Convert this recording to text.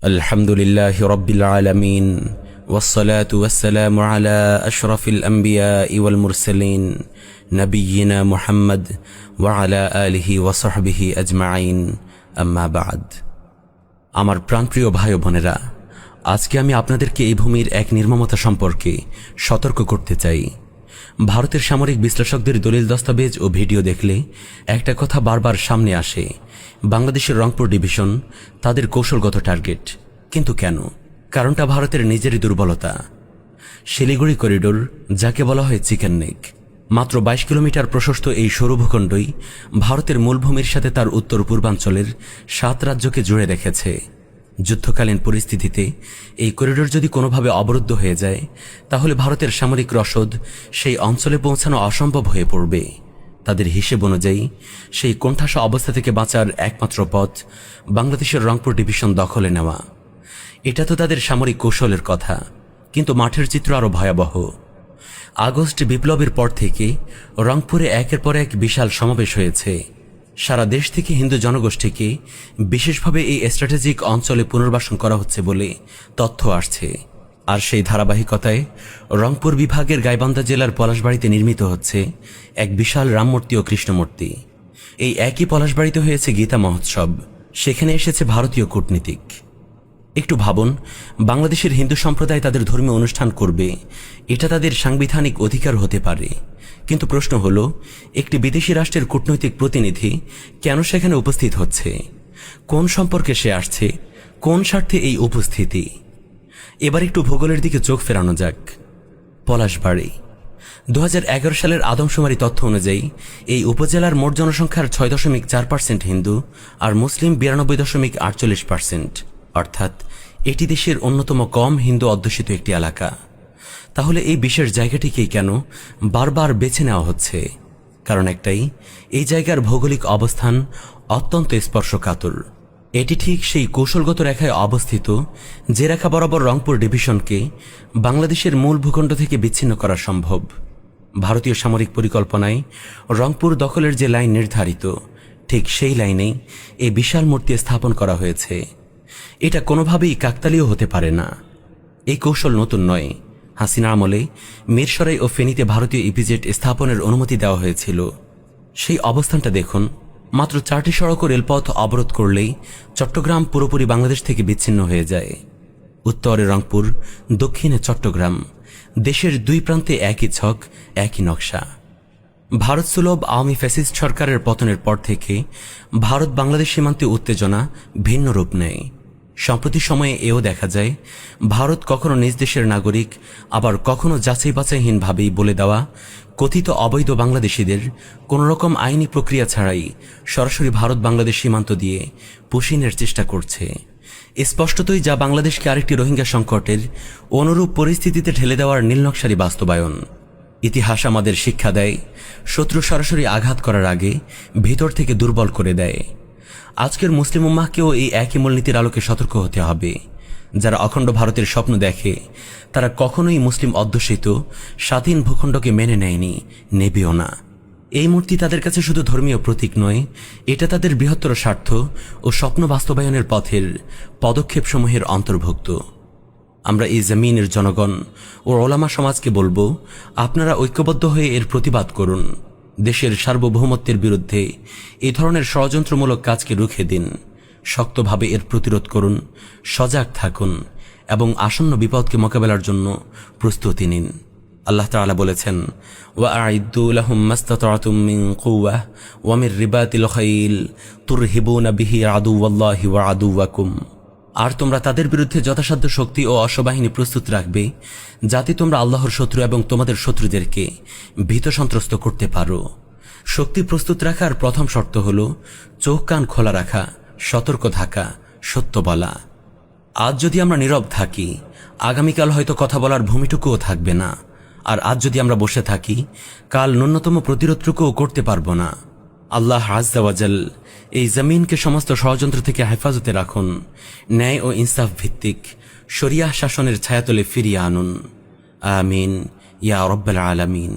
الحمد لله رب العالمين والصلاة والسلام على أشرف الأنبياء والمرسلين نبينا محمد وعلى آله وصحبه أجمعين أما بعد আমার প্রাণপ্রিয় ভাই ও বোনেরা, আজকে আমি আপনাদেরকে এই ভূমির এক নির্মমতা সম্পর্কে সতর্ক করতে চাই। ভারতের সামরিক বিশ্লেষকদের দলিল দস্তাবেজ ও ভিডিও দেখলে একটা কথা বারবার সামনে আসে, বাংলাদেশের রংপুর ডিভিশন তাদের কৌশলগত টার্গেট। কিন্তু কেন? কারণটা ভারতের নিজেরই দুর্বলতা। শিলিগুড়ি করিডোর, যাকে বলা হয় চিকেন নেক, মাত্র 22 কিলোমিটার প্রশস্ত এই সরু ভূখণ্ডই ভারতের মূলভূমির সাথে তার উত্তর পূর্বাঞ্চলের 7 রাজ্যকে জুড়ে রেখেছে। যুদ্ধকালীন পরিস্থিতিতে এই করিডোর যদি কোনোভাবে অবরুদ্ধ হয়ে যায়, তাহলে ভারতের সামরিক রসদ সেই অঞ্চলে পৌঁছানো অসম্ভব হয়ে পড়বে। তাদের হিসেব অনুযায়ী সেই কোণঠাসা অবস্থা থেকে বাঁচার একমাত্র পথ বাংলাদেশের রংপুর ডিভিশন দখলে নেওয়া। এটা তো তাদের সামরিক কৌশলের কথা, কিন্তু মাঠের চিত্র আরও ভয়াবহ। আগস্ট বিপ্লবের পর থেকে রংপুরে একের পর এক বিশাল সমাবেশ হয়েছে। সারা দেশ থেকে হিন্দু জনগোষ্ঠীকে বিশেষভাবে এই স্ট্র্যাটেজিক অঞ্চলে পুনর্বাসন করা হচ্ছে বলে তথ্য আসছে। আর সেই ধারাবাহিকতায় রংপুর বিভাগের গাইবান্ধা জেলার পলাশবাড়িতে নির্মিত হচ্ছে এক বিশাল রামমূর্তি ও কৃষ্ণমূর্তি। এই একই পলাশবাড়িতে হয়েছে গীতা মহোৎসব, সেখানে এসেছে ভারতীয় কূটনীতিক। একটু ভাবুন, বাংলাদেশের হিন্দু সম্প্রদায় তাদের ধর্মীয় অনুষ্ঠান করবে, এটা তাদের সাংবিধানিক অধিকার হতে পারে। কিন্তু প্রশ্ন হলো, একটি বিদেশি রাষ্ট্রের কূটনৈতিক প্রতিনিধি কেন সেখানে উপস্থিত হচ্ছে? কোন সম্পর্কে সে আসছে? কোন স্বার্থে এই উপস্থিতি? এবার একটু ভূগোলের দিকে চোখ ফেরানো যাক। পলাশবাড়ি 2011 সালের আদমশুমারি তথ্য অনুযায়ী এই উপজেলার মোট জনসংখ্যার 6.4% হিন্দু আর মুসলিম 92.48%, অর্থাৎ এটি দেশের অন্যতম কম হিন্দু অধ্যুষিত একটি এলাকা। তাহলে এই বিশেষ জায়গাটিকেই কেন বারবার বেছে নেওয়া হচ্ছে? কারণ একটাই, এই জায়গার ভৌগোলিক অবস্থান অত্যন্ত স্পর্শকাতর। এটি ঠিক সেই কৌশলগত রেখায় অবস্থিত যে রেখা বরাবর রংপুর ডিভিশনকে বাংলাদেশের মূল ভূখণ্ড থেকে বিচ্ছিন্ন করা সম্ভব। ভারতীয় সামরিক পরিকল্পনায় রংপুর দখলের যে লাইন নির্ধারিত, ঠিক সেই লাইনেই এই বিশাল মূর্তি স্থাপন করা হয়েছে। এটা কোনোভাবেই কাকতালীয় হতে পারে না। এই কৌশল নতুন নয়। হাসিনা আমলে মিরসরাই ও ফেনীতে ভারতীয় ইপিজেড স্থাপনের অনুমতি দেওয়া হয়েছিল। সেই অবস্থানটা দেখুন, মাত্র 4টি সড়ক ও রেলপথ অবরোধ করলেই চট্টগ্রাম পুরোপুরি বাংলাদেশ থেকে বিচ্ছিন্ন হয়ে যায়। উত্তরে রংপুর, দক্ষিণে চট্টগ্রাম, দেশের দুই প্রান্তে একই ছক, একই নকশা। ভারত সুলভ আওয়ামী ফ্যাসিস্ট সরকারের পতনের পর থেকে ভারত বাংলাদেশ সীমান্তে উত্তেজনা ভিন্ন রূপ নেয়। সম্প্রতি সময়ে এও দেখা যায়, ভারত কখনো নিজ দেশের নাগরিক, আবার কখনো যাচাই বাছাইহীনভাবেই বলে দেওয়া কথিত অবৈধ বাংলাদেশিদের কোনোরকম আইনি প্রক্রিয়া ছাড়াই সরাসরি ভারত বাংলাদেশ সীমান্ত দিয়ে পুশিনের চেষ্টা করছে। স্পষ্টতই যা বাংলাদেশকে আরেকটি রোহিঙ্গা সংকটের অনুরূপ পরিস্থিতিতে ঠেলে দেওয়ার নীলনকশারি বাস্তবায়ন। ইতিহাস আমাদের শিক্ষা দেয়, শত্রু সরাসরি আঘাত করার আগে ভিতর থেকে দুর্বল করে দেয়। আজকের মুসলিম উম্মাহকেও এই একই মূলনীতির আলোকে সতর্ক হতে হবে। যারা অখণ্ড ভারতের স্বপ্ন দেখে, তারা কখনোই মুসলিম অধ্যুষিত স্বাধীন ভূখণ্ডকে মেনে নেয়নি, নেবেও না। এই মূর্তি তাদের কাছে শুধু ধর্মীয় প্রতীক নয়, এটা তাদের বৃহত্তর স্বার্থ ও স্বপ্ন বাস্তবায়নের পথের পদক্ষেপসমূহের অন্তর্ভুক্ত। আমরা এই জমিনের জনগণ ও ওলামা সমাজকে বলবো, আপনারা ঐক্যবদ্ধ হয়ে এর প্রতিবাদ করুন। দেশের সার্বভৌমত্বের বিরুদ্ধে এই ধরনের ষড়যন্ত্রমূলক কাজকে রুখে দিন। শক্তভাবে এর প্রতিরোধ করুন, সজাগ থাকুন এবং আসন্ন বিপদকে মোকাবেলার জন্য প্রস্তুতি নিন। আল্লাহ তাআলা বলেছেন, ওয়াআইদ্দু লাহুম মাসতাতা'তুম মিন কুওয়াহ ওয়া মির রিবাতিল খাইল তুরহিবুনা বিহি আদুওয়াল্লাহি ওয়া আদুওয়াকুম। আর তোমরা তাদের বিরুদ্ধে যথাসাধ্য শক্তি ও অশ্ববাহিনী প্রস্তুত রাখবে, যাতে তোমরা আল্লাহর শত্রু এবং তোমাদের শত্রুদেরকে ভীত সন্ত্রস্ত করতে পারো। শক্তি প্রস্তুত রাখার প্রথম শর্ত হল চোখ কান খোলা রাখা, সতর্ক থাকা, সত্য বলা। আজ যদি আমরা নীরব থাকি, আগামীকাল হয়তো কথা বলার ভূমিটুকুও থাকবে না। আর আজ যদি আমরা বসে থাকি, কাল ন্যূনতম প্রতিরোধটুকুও করতে পারবো না। আল্লাহ আযজা ওয়া জাল এই জমিনকে সমস্ত ষড়যন্ত্র থেকে হেফাজতে রাখুন। ন্যায় ও ইনসাফ ভিত্তিক শরিয়াহ শাসনের ছায়াতলে ফিরিয়ে আনুন। আমিন ইয়া রাব্বাল আলামিন।